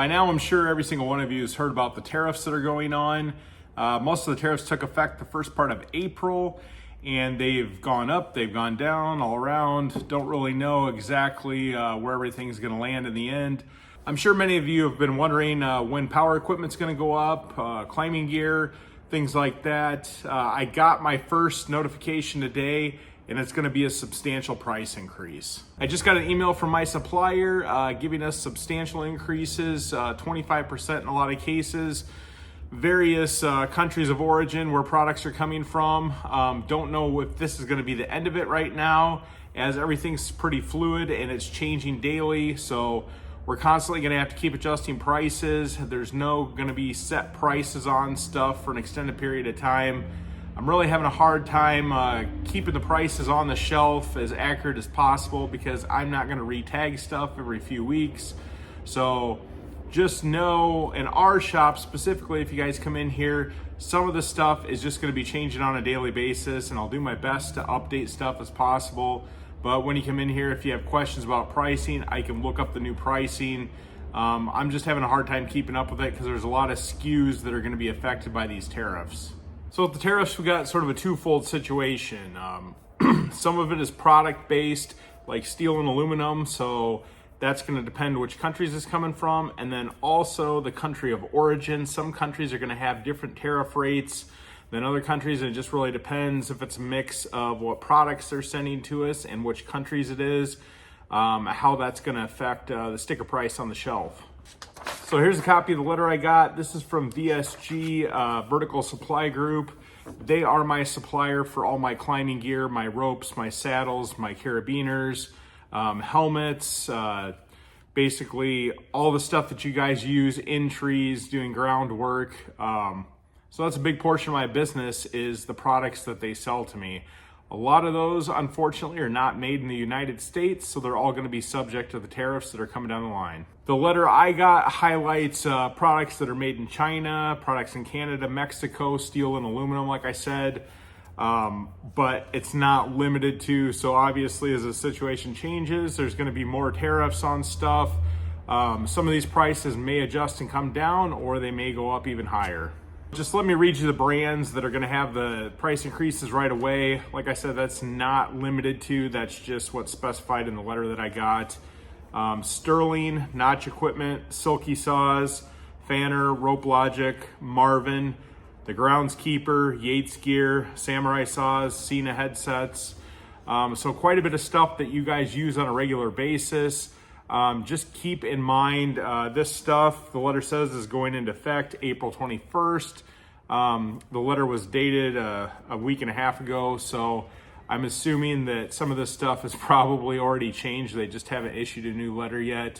By now, I'm sure every single one of you has heard about the tariffs that are going on. Most of the tariffs took effect the first part of April, and they've gone up, they've gone down, all around. Don't really know exactly where everything's gonna land in the end. I'm sure many of you have been wondering when power equipment's gonna go up, climbing gear, things like that. I got my first notification today, and it's gonna be a substantial price increase. I just got an email from my supplier giving us substantial increases, 25% in a lot of cases. Various countries of origin where products are coming from. Don't know if this is gonna be the end of it right now, as everything's pretty fluid and it's changing daily. So we're constantly gonna have to keep adjusting prices. There's no gonna be set prices on stuff for an extended period of time. I'm really having a hard time keeping the prices on the shelf as accurate as possible because I'm not gonna re-tag stuff every few weeks. So just know in our shop specifically, if you guys come in here, some of the stuff is just gonna be changing on a daily basis, and I'll do my best to update stuff as possible. But when you come in here, if you have questions about pricing, I can look up the new pricing. I'm just having a hard time keeping up with it because there's a lot of SKUs that are gonna be affected by these tariffs. So with the tariffs, we got sort of a twofold situation. Some of it is product based, like steel and aluminum. So that's going to depend which countries it's coming from. And then also the country of origin. Some countries are going to have different tariff rates than other countries. And it just really depends if it's a mix of what products they're sending to us and which countries it is, how that's going to affect the sticker price on the shelf. So here's a copy of the letter I got. This is from VSG Vertical Supply Group. They are my supplier for all my climbing gear, my ropes, my saddles, my carabiners, helmets, basically all the stuff that you guys use in trees, doing groundwork. So that's a big portion of my business is the products that they sell to me. A lot of those, unfortunately, are not made in the United States, so they're all going to be subject to the tariffs that are coming down the line. The letter I got highlights products that are made in China, products in Canada, Mexico, steel and aluminum, like I said, but it's not limited to. So obviously, as the situation changes, there's going to be more tariffs on stuff. Some of these prices may adjust and come down, or they may go up even higher. Just let me read you the brands that are going to have the price increases right away. Like I said, that's not limited to, that's just what's specified in the letter that I got. Sterling, Notch Equipment, Silky Saws, Fanner, Rope Logic, Marvin, The Groundskeeper, Yates Gear, Samurai Saws, Cena Headsets. So quite a bit of stuff that you guys use on a regular basis. Just keep in mind this stuff, the letter says, is going into effect April 21st. The letter was dated a week and a half ago, so I'm assuming that some of this stuff has probably already changed. They just haven't issued a new letter yet.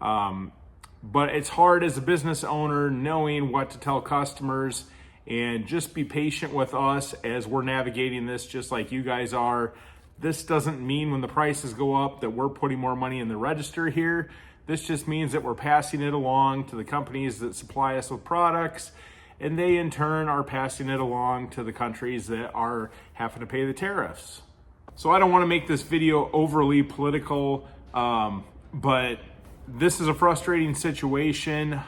But it's hard as a business owner knowing what to tell customers, and just be patient with us as we're navigating this just like you guys are. This doesn't mean when the prices go up that we're putting more money in the register here. This just means that we're passing it along to the companies that supply us with products, and they in turn are passing it along to the countries that are having to pay the tariffs. So I don't want to make this video overly political, but this is a frustrating situation.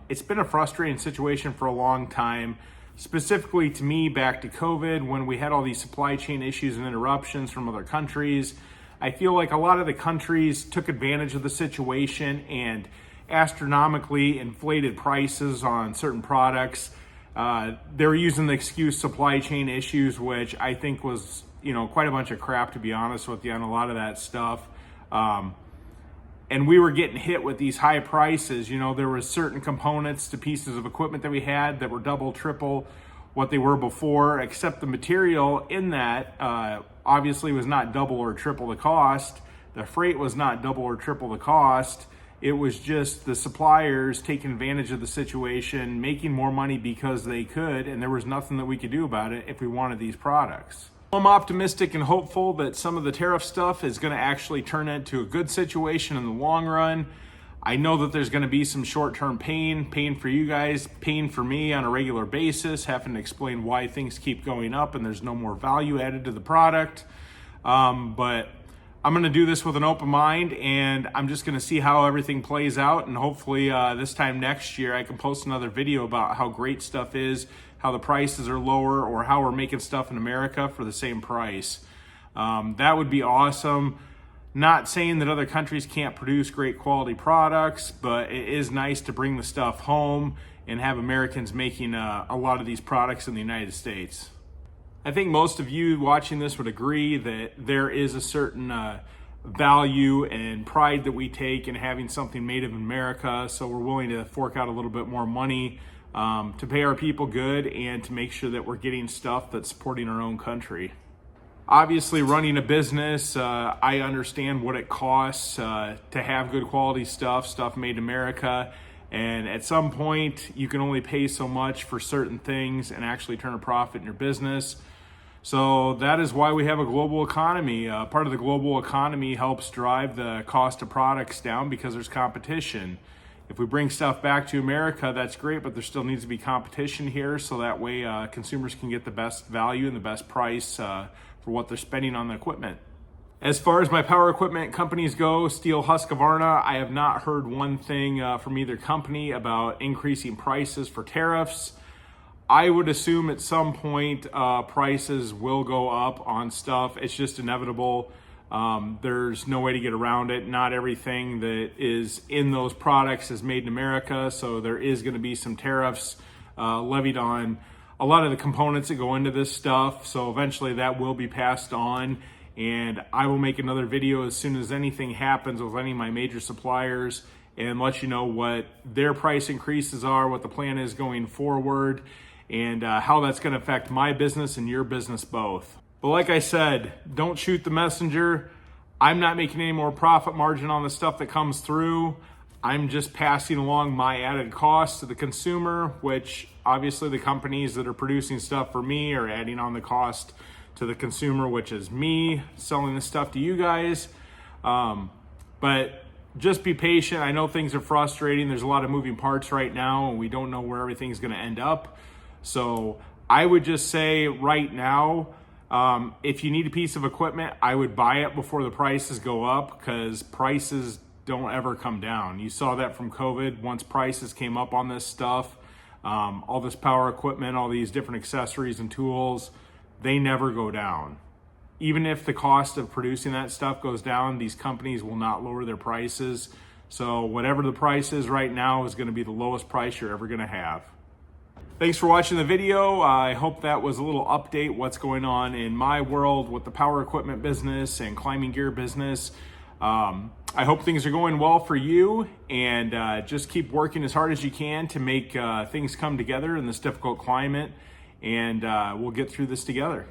It's been a frustrating situation for a long time. Specifically to me, back to COVID, when we had all these supply chain issues and interruptions from other countries. I feel like a lot of the countries took advantage of the situation and astronomically inflated prices on certain products. They were using the excuse supply chain issues, which I think was, quite a bunch of crap, to be honest with you, on a lot of that stuff. And we were getting hit with these high prices. There were certain components to pieces of equipment that we had that were double, triple what they were before, except the material in that obviously was not double or triple the cost. The freight was not double or triple the cost. It was just the suppliers taking advantage of the situation, making more money because they could, and there was nothing that we could do about it if we wanted these products. I'm optimistic and hopeful that some of the tariff stuff is going to actually turn into a good situation in the long run. I know that there's going to be some short-term pain for you guys, pain for me on a regular basis, having to explain why things keep going up and there's no more value added to the product. But I'm going to do this with an open mind, and I'm just going to see how everything plays out. And hopefully this time next year, I can post another video about how great stuff is, how the prices are lower, or how we're making stuff in America for the same price. That would be awesome. Not saying that other countries can't produce great quality products, but it is nice to bring the stuff home and have Americans making a lot of these products in the United States. I think most of you watching this would agree that there is a certain value and pride that we take in having something made in America, so we're willing to fork out a little bit more money to pay our people good and to make sure that we're getting stuff that's supporting our own country. Obviously, running a business, I understand what it costs to have good quality stuff made in America. And at some point, you can only pay so much for certain things and actually turn a profit in your business. So that is why we have a global economy. Part of the global economy helps drive the cost of products down because there's competition. If we bring stuff back to America, that's great, but there still needs to be competition here, so that way consumers can get the best value and the best price for what they're spending on the equipment. As far as my power equipment companies go, Steel, Husqvarna, I have not heard one thing from either company about increasing prices for tariffs. I would assume at some point prices will go up on stuff. It's just inevitable. There's no way to get around it. Not everything that is in those products is made in America, so there is going to be some tariffs levied on a lot of the components that go into this stuff. So eventually that will be passed on. And I will make another video as soon as anything happens with any of my major suppliers and let you know what their price increases are, what the plan is going forward, and how that's going to affect my business and your business both. But like I said, don't shoot the messenger. I'm not making any more profit margin on the stuff that comes through. I'm just passing along my added costs to the consumer, which obviously the companies that are producing stuff for me are adding on the cost to the consumer, which is me selling this stuff to you guys. But just be patient. I know things are frustrating. There's a lot of moving parts right now, and we don't know where everything's going to end up. So I would just say right now, if you need a piece of equipment, I would buy it before the prices go up, because prices don't ever come down. You saw that from COVID. Once prices came up on this stuff, all this power equipment, all these different accessories and tools, they never go down. Even if the cost of producing that stuff goes down, these companies will not lower their prices. So whatever the price is right now is going to be the lowest price you're ever going to have. Thanks for watching the video. I hope that was a little update what's going on in my world with the power equipment business and climbing gear business. I hope things are going well for you, and just keep working as hard as you can to make things come together in this difficult climate, and we'll get through this together.